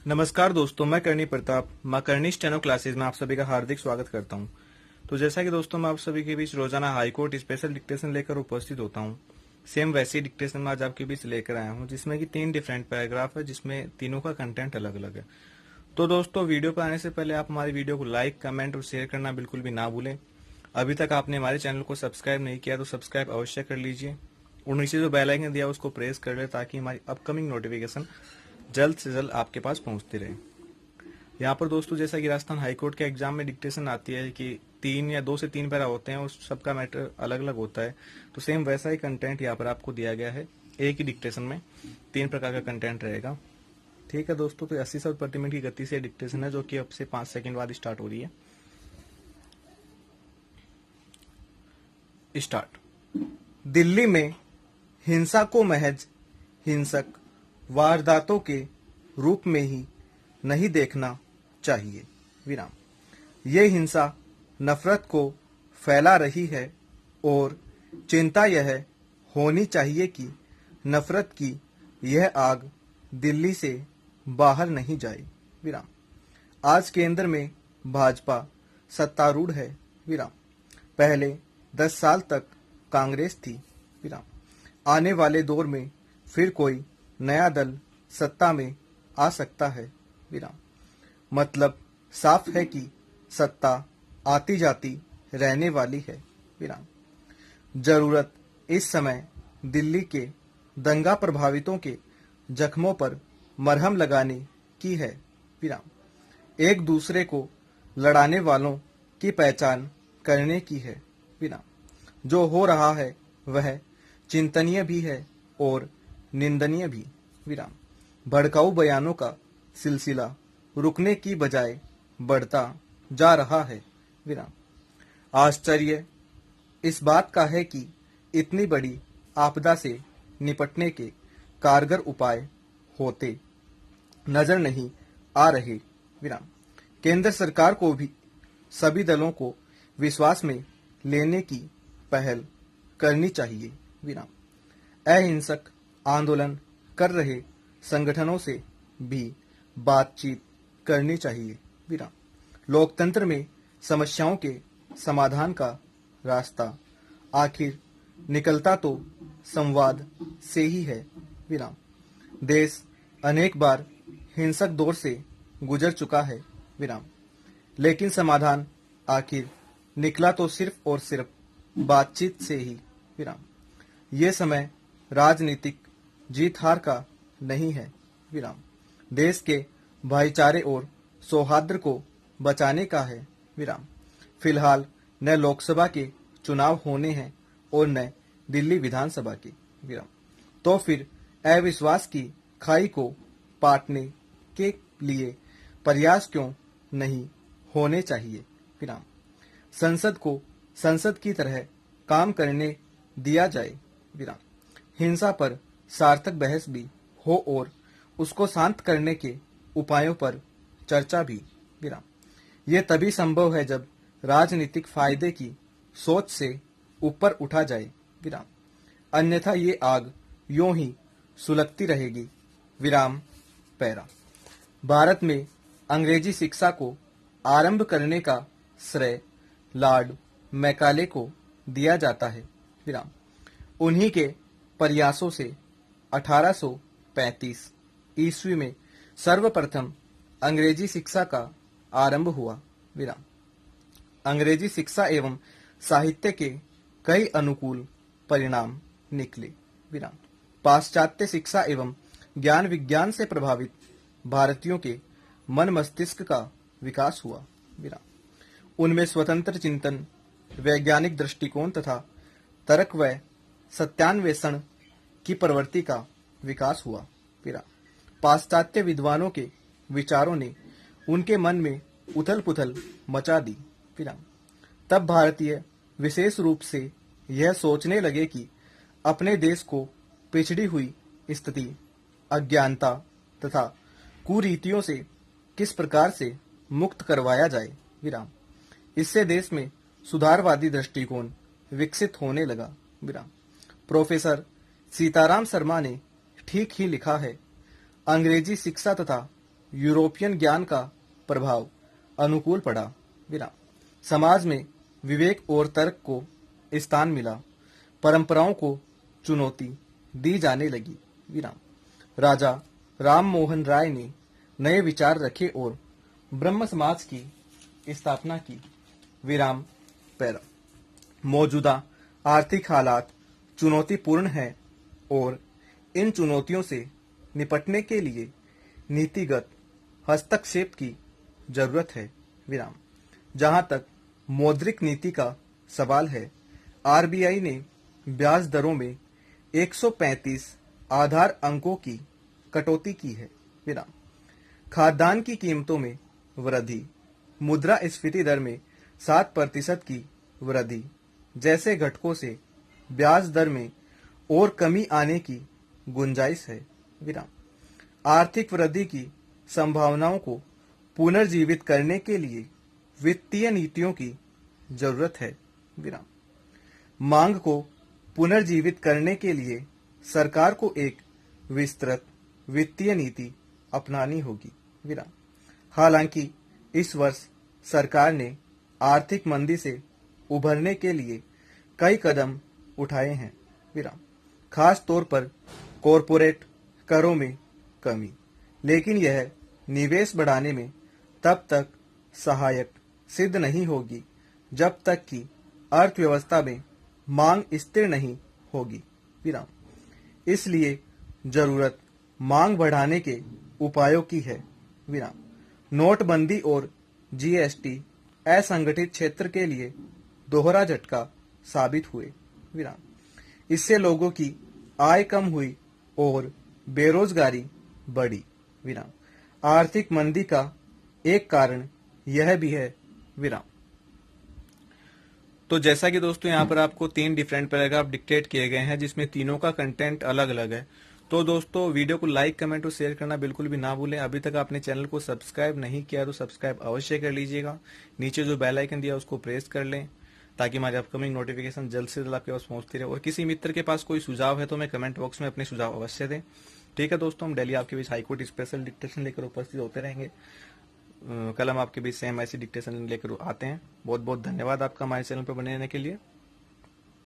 नमस्कार दोस्तों, मैं करणी प्रताप मां करणी स्टेनो क्लासेज में आप सभी का हार्दिक स्वागत करता हूं। तो जैसा कि दोस्तों मैं आप सभी के बीच रोजाना हाईकोर्ट स्पेशल डिक्टेशन लेकर उपस्थित होता हूं, सेम वैसी डिक्टेशन में आज आपके बीच लेकर आया हूं, जिसमें कि 3 डिफरेंट पैराग्राफ है, जिसमें तीनों का कंटेंट अलग अलग है। तो दोस्तों, वीडियो पर आने से पहले आप हमारी वीडियो को लाइक, कमेंट और शेयर करना बिल्कुल भी ना भूलें। अभी तक आपने हमारे चैनल को सब्सक्राइब नहीं किया तो सब्सक्राइब अवश्य कर लीजिए और नीचे जो बेल आइकन दिया उसको प्रेस कर ले, ताकि हमारी अपकमिंग नोटिफिकेशन जल्द से जल्द आपके पास पहुंचती रहे। यहाँ पर दोस्तों, जैसा कि राजस्थान हाईकोर्ट के एग्जाम में डिक्टेशन आती है कि 3 या 2 से 3 पैरा होते हैं और सबका मैटर अलग अलग होता है, तो सेम वैसा ही कंटेंट यहाँ पर आपको दिया गया है। एक ही डिक्टेशन में 3 प्रकार का कंटेंट रहेगा। ठीक है दोस्तों, तो 80 शब्द प्रति मिनट की गति से डिक्टेशन है, जो कि अब से 5 सेकंड बाद स्टार्ट हो रही है। स्टार्ट। दिल्ली में हिंसा को महज हिंसक वारदातों के रूप में ही नहीं देखना चाहिए। विराम। ये हिंसा नफरत को फैला रही है और चिंता यह होनी चाहिए कि नफरत की यह आग दिल्ली से बाहर नहीं जाए। विराम। आज केंद्र में भाजपा सत्तारूढ़ है। विराम। पहले 10 साल तक कांग्रेस थी। विराम। आने वाले दौर में फिर कोई नया दल सत्ता में आ सकता है। विराम। मतलब साफ है कि सत्ता आती जाती रहने वाली है। विराम। जरूरत इस समय दिल्ली के दंगा प्रभावितों के जख्मों पर मरहम लगाने की है। विराम। एक दूसरे को लड़ाने वालों की पहचान करने की है। विराम। जो हो रहा है वह चिंतनीय भी है और निंदनीय भी। विराम। भड़काऊ बयानों का सिलसिला रुकने की बजाय बढ़ता जा रहा है। विराम। आश्चर्य इस बात का है कि इतनी बड़ी आपदा से निपटने के कारगर उपाय होते नजर नहीं आ रहे। विराम। केंद्र सरकार को भी सभी दलों को विश्वास में लेने की पहल करनी चाहिए। विराम। अहिंसक आंदोलन कर रहे संगठनों से भी बातचीत करनी चाहिए। विराम। लोकतंत्र में समस्याओं के समाधान का रास्ता आखिर निकलता तो संवाद से ही है। विराम। देश अनेक बार हिंसक दौर से गुजर चुका है। विराम। लेकिन समाधान आखिर निकला तो सिर्फ और सिर्फ बातचीत से ही। विराम। ये समय राजनीतिक जीत हार का नहीं है। विराम। देश के भाईचारे और सौहार्द को बचाने का है। विराम। फिलहाल न लोकसभा के चुनाव होने हैं और न दिल्ली विधानसभा के। विराम। तो फिर अविश्वास की खाई को पाटने के लिए प्रयास क्यों नहीं होने चाहिए। विराम। संसद को संसद की तरह काम करने दिया जाए। विराम। हिंसा पर सार्थक बहस भी हो और उसको शांत करने के उपायों पर चर्चा भी। विराम। ये तभी संभव है जब राजनीतिक फायदे की सोच से ऊपर उठा जाए। विराम। अन्यथा ये आग यूं ही सुलगती रहेगी। विराम। पैरा। भारत में अंग्रेजी शिक्षा को आरंभ करने का श्रेय लॉर्ड मैकाले को दिया जाता है। विराम। उन्हीं के प्रयासों से 1835 ईस्वी में सर्वप्रथम अंग्रेजी शिक्षा का आरंभ हुआ। विराम। अंग्रेजी शिक्षा एवं साहित्य के कई अनुकूल परिणाम निकले। विराम। पाश्चात्य शिक्षा एवं ज्ञान विज्ञान से प्रभावित भारतीयों के मन मस्तिष्क का विकास हुआ। विराम। उनमें स्वतंत्र चिंतन, वैज्ञानिक दृष्टिकोण तथा तर्क व सत्यान्वेषण की प्रवृत्ति का विकास हुआ। विराम। पाश्चात्य विद्वानों के विचारों ने उनके मन में उथल पुथल मचा दी। विराम। तब भारतीय विशेष रूप से यह सोचने लगे कि अपने देश को पिछड़ी हुई स्थिति, अज्ञानता तथा कुरीतियों से किस प्रकार से मुक्त करवाया जाए। विराम। इससे देश में सुधारवादी दृष्टिकोण विकसित होने लगा। विराम। प्रोफेसर सीताराम शर्मा ने ठीक ही लिखा है, अंग्रेजी शिक्षा तथा यूरोपियन ज्ञान का प्रभाव अनुकूल पड़ा। विराम। समाज में विवेक और तर्क को स्थान मिला, परंपराओं को चुनौती दी जाने लगी। विराम। राजा राम मोहन राय ने नए विचार रखे और ब्रह्म समाज की स्थापना की। विराम पैरा। मौजूदा आर्थिक हालात चुनौतीपूर्ण हैं और इन चुनौतियों से निपटने के लिए नीतिगत हस्तक्षेप की जरूरत है। विराम। जहां तक मौद्रिक नीति का सवाल है, आरबीआई ने ब्याज दरों में 135 आधार अंकों की कटौती की है। विराम। खाद्यान्न की कीमतों में वृद्धि, मुद्रास्फीति दर में 7% की वृद्धि जैसे घटकों से ब्याज दर में और कमी आने की गुंजाइश है। विराम। आर्थिक वृद्धि की संभावनाओं को पुनर्जीवित करने के लिए वित्तीय नीतियों की जरूरत है। विराम। मांग को पुनर्जीवित करने के लिए सरकार को एक विस्तृत वित्तीय नीति अपनानी होगी। विराम। हालांकि इस वर्ष सरकार ने आर्थिक मंदी से उभरने के लिए कई कदम उठाए हैं। विराम। खास तौर पर कॉरपोरेट करों में कमी, लेकिन यह निवेश बढ़ाने में तब तक सहायक सिद्ध नहीं होगी जब तक कि अर्थव्यवस्था में मांग स्थिर नहीं होगी। विराम। इसलिए जरूरत मांग बढ़ाने के उपायों की है। विराम। नोटबंदी और जीएसटी असंगठित क्षेत्र के लिए दोहरा झटका साबित हुए। विराम। इससे लोगों की आय कम हुई और बेरोजगारी बढ़ी। विराम। आर्थिक मंदी का एक कारण यह भी है। विराम। तो जैसा कि दोस्तों यहाँ पर आपको 3 डिफरेंट पैराग्राफ डिक्टेट किए गए हैं, जिसमें तीनों का कंटेंट अलग अलग है। तो दोस्तों वीडियो को लाइक, कमेंट और शेयर करना बिल्कुल भी ना भूलें। अभी तक आपने चैनल को सब्सक्राइब नहीं किया तो सब्सक्राइब अवश्य कर लीजिएगा। नीचे जो बेल आइकन दिया उसको प्रेस कर लें ताकि हमारे अपकमिंग नोटिफिकेशन जल्द से जल्द आपके पास पहुंचती रहे। और किसी मित्र के पास कोई सुझाव है तो मैं कमेंट बॉक्स में अपने सुझाव अवश्य दें। ठीक है दोस्तों, हम डेली आपके बीच हाईकोर्ट स्पेशल डिक्टेशन लेकर उपस्थित होते रहेंगे। कल हम आपके बीच सेम ऐसी डिक्टेशन लेकर आते हैं। बहुत बहुत धन्यवाद आपका हमारे चैनल पर बने रहने के लिए।